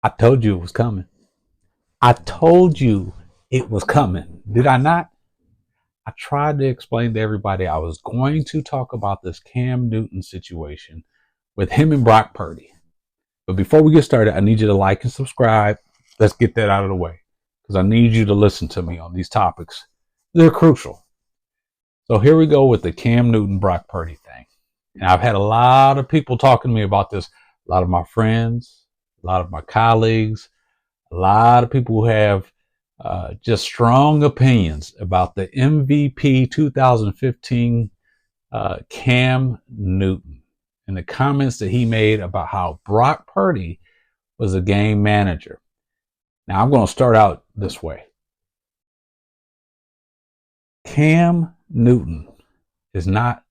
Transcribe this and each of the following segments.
I told you it was coming. I told you it was coming. Did I not? I tried to explain to everybody I was going to talk about this Cam Newton situation with him and Brock Purdy. But before we get started, I need you to like and subscribe. Let's get that out of the way because I need you to listen to me on these topics. They're crucial. So here we go with the Cam Newton Brock Purdy thing. And I've had a lot of people talking to me about this. A lot of my friends, a lot of my colleagues, a lot of people who have just strong opinions about the MVP 2015 Cam Newton and the comments that he made about how Brock Purdy was a game manager. Now, I'm going to start out this way. Cam Newton is not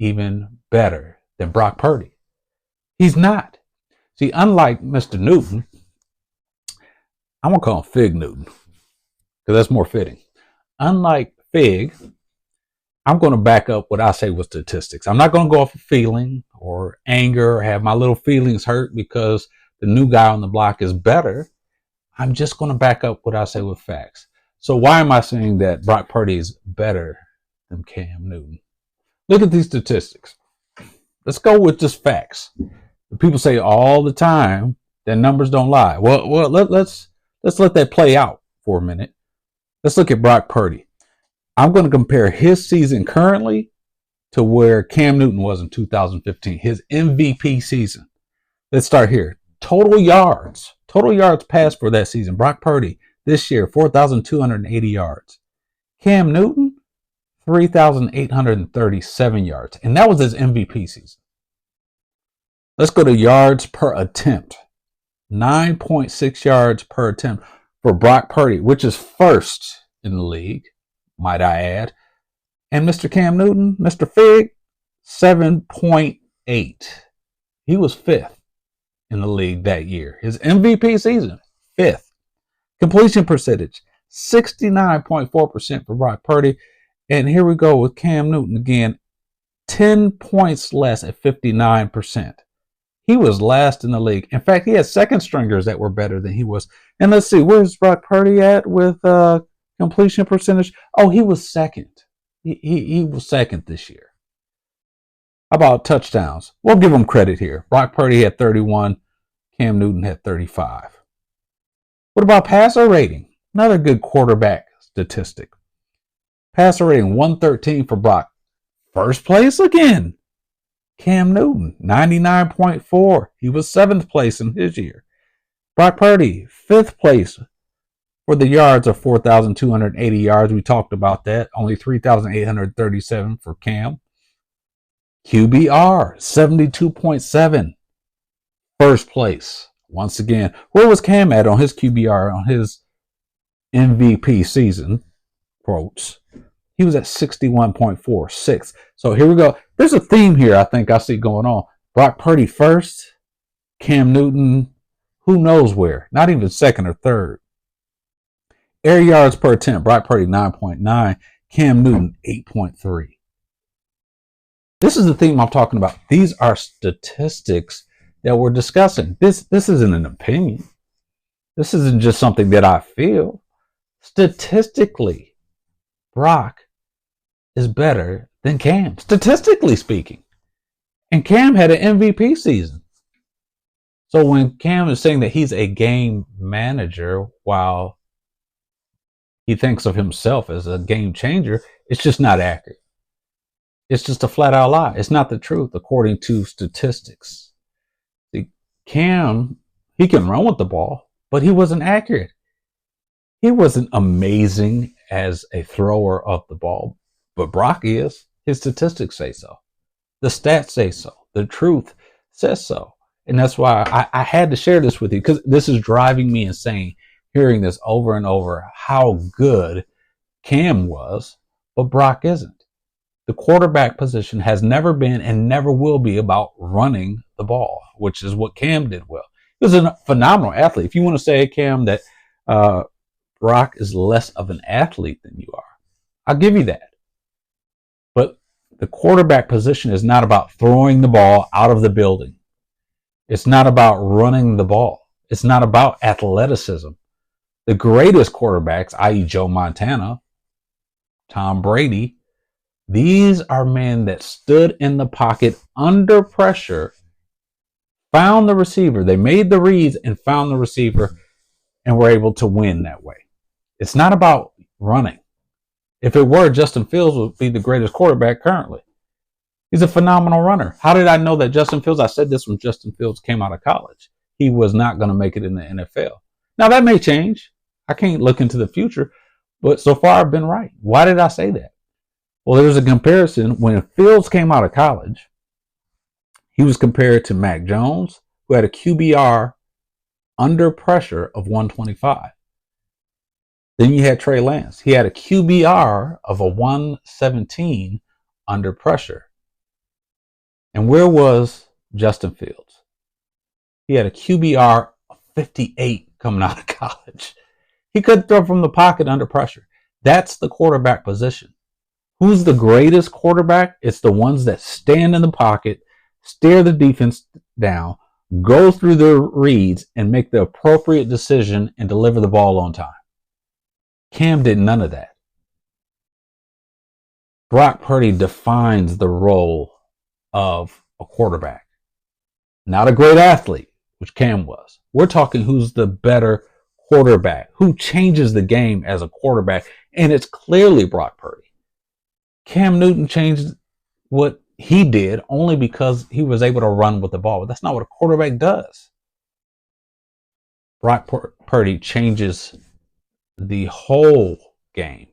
even better than Brock Purdy. He's not. See, unlike Mr. Newton, I'm going to call him Fig Newton because that's more fitting. Unlike Fig, I'm going to back up what I say with statistics. I'm not going to go off of feeling or anger or have my little feelings hurt because the new guy on the block is better. I'm just going to back up what I say with facts. So why am I saying that Brock Purdy is better than Cam Newton? Look at these statistics. Let's go with just facts. People say all the time that numbers don't lie. Well, let's let that play out for a minute. Let's look at Brock Purdy. I'm going to compare his season currently to where Cam Newton was in 2015, his MVP season. Let's start here. Total yards passed for that season. Brock Purdy this year, 4,280 yards. Cam Newton, 3,837 yards. And that was his MVP season. Let's go to yards per attempt. 9.6 yards per attempt for Brock Purdy, which is first in the league, might I add. And Mr. Cam Newton, Mr. Fig, 7.8. He was fifth in the league that year. His MVP season, fifth. Completion percentage, 69.4% for Brock Purdy. And here we go with Cam Newton again, 10 points less at 59%. He was last in the league. In fact, he had second stringers that were better than he was. And let's see, where's Brock Purdy at with completion percentage? Oh, he was second. He was second this year. How about touchdowns? We'll give him credit here. Brock Purdy had 31. Cam Newton had 35. What about passer rating? Another good quarterback statistic. Passer rating 113 for Brock. First place again. Cam Newton, 99.4. He was seventh place in his year. Brock Purdy, fifth place for the yards of 4,280 yards. We talked about that. Only 3,837 for Cam. QBR, 72.7. First place. Once again, where was Cam at on his QBR on his MVP season? Quotes. He was at 61.46. So here we go. There's a theme here I think I see going on. Brock Purdy first. Cam Newton, who knows where. Not even second or third. Air yards per attempt. Brock Purdy 9.9. Cam Newton 8.3. This is the theme I'm talking about. These are statistics that we're discussing. This isn't an opinion. This isn't just something that I feel. Statistically, Brock is better than Cam, statistically speaking. And Cam had an MVP season. So when Cam is saying that he's a game manager while he thinks of himself as a game changer, it's just not accurate. It's just a flat out lie. It's not the truth according to statistics. See, Cam, he can run with the ball, but he wasn't accurate. He wasn't amazing as a thrower of the ball, but Brock is. His statistics say so. The stats say so. The truth says so. And that's why I had to share this with you, because this is driving me insane, hearing this over and over, how good Cam was, but Brock isn't. The quarterback position has never been and never will be about running the ball, which is what Cam did well. He was a phenomenal athlete. If you want to say, Cam, that Brock is less of an athlete than you are, I'll give you that. But the quarterback position is not about throwing the ball out of the building. It's not about running the ball. It's not about athleticism. The greatest quarterbacks, i.e. Joe Montana, Tom Brady, these are men that stood in the pocket under pressure, found the receiver. They made the reads and found the receiver and were able to win that way. It's not about running. If it were, Justin Fields would be the greatest quarterback currently. He's a phenomenal runner. How did I know that Justin Fields? I said this when Justin Fields came out of college. He was not going to make it in the NFL. Now, that may change. I can't look into the future, but so far I've been right. Why did I say that? Well, there's a comparison. When Fields came out of college, he was compared to Mac Jones, who had a QBR under pressure of 125. Then you had Trey Lance. He had a QBR of a 117 under pressure. And where was Justin Fields? He had a QBR of 58 coming out of college. He couldn't throw from the pocket under pressure. That's the quarterback position. Who's the greatest quarterback? It's the ones that stand in the pocket, stare the defense down, go through the reads, and make the appropriate decision and deliver the ball on time. Cam did none of that. Brock Purdy defines the role of a quarterback. Not a great athlete, which Cam was. We're talking who's the better quarterback, who changes the game as a quarterback, and it's clearly Brock Purdy. Cam Newton changed what he did only because he was able to run with the ball, but that's not what a quarterback does. Brock Purdy changes the whole game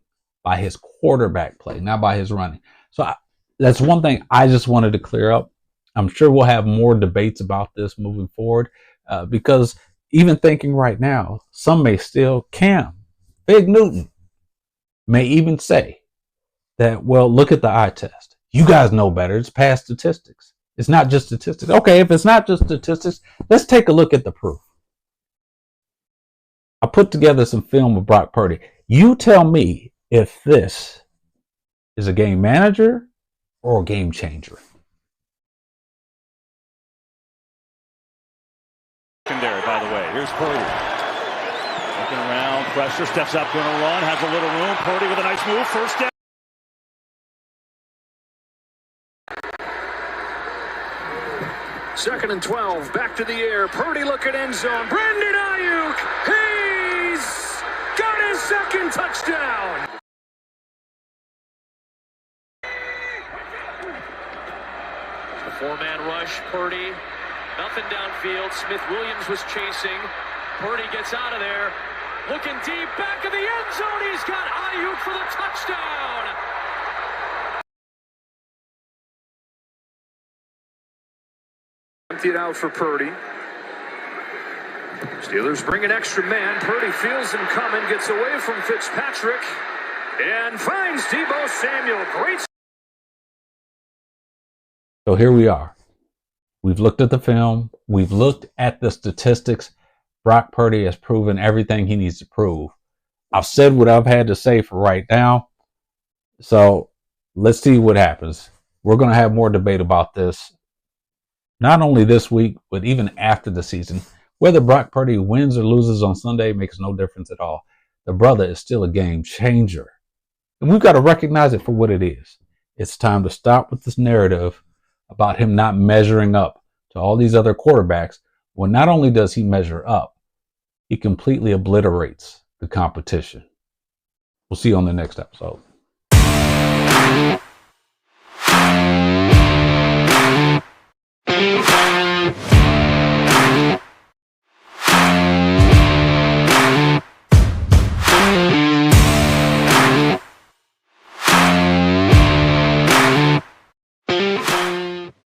by his quarterback play, not by his running. So that's one thing I just wanted to clear up. I'm sure we'll have more debates about this moving forward because even thinking right now, some may still, Big Newton may even say that, well, look at the eye test. You guys know better. It's past statistics. It's not just statistics. Okay, if it's not just statistics, let's take a look at the proof. I put together some film of Brock Purdy. You tell me if this is a game manager or a game changer. Secondary, by the way. Here's Purdy. Looking around, pressure, steps up, going to run, has a little room. Purdy with a nice move, first down. Second and 12, back to the air. Purdy looking end zone. Brandon Ayuk, he's got his second touchdown. The four-man rush, Purdy. Nothing downfield. Smith-Williams was chasing. Purdy gets out of there. Looking deep, back of the end zone. He's got Ayuk for the touchdown. Emptied out for Purdy. Steelers bring an extra man. Purdy feels him coming, gets away from Fitzpatrick, and finds Deebo Samuel. Great. So here we are. We've looked at the film. We've looked at the statistics. Brock Purdy has proven everything he needs to prove. I've said what I've had to say for right now. So let's see what happens. We're going to have more debate about this. Not only this week, but even after the season. Whether Brock Purdy wins or loses on Sunday makes no difference at all. The brother is still a game changer. And we've got to recognize it for what it is. It's time to stop with this narrative about him not measuring up to all these other quarterbacks. Well, not only does he measure up, he completely obliterates the competition. We'll see you on the next episode.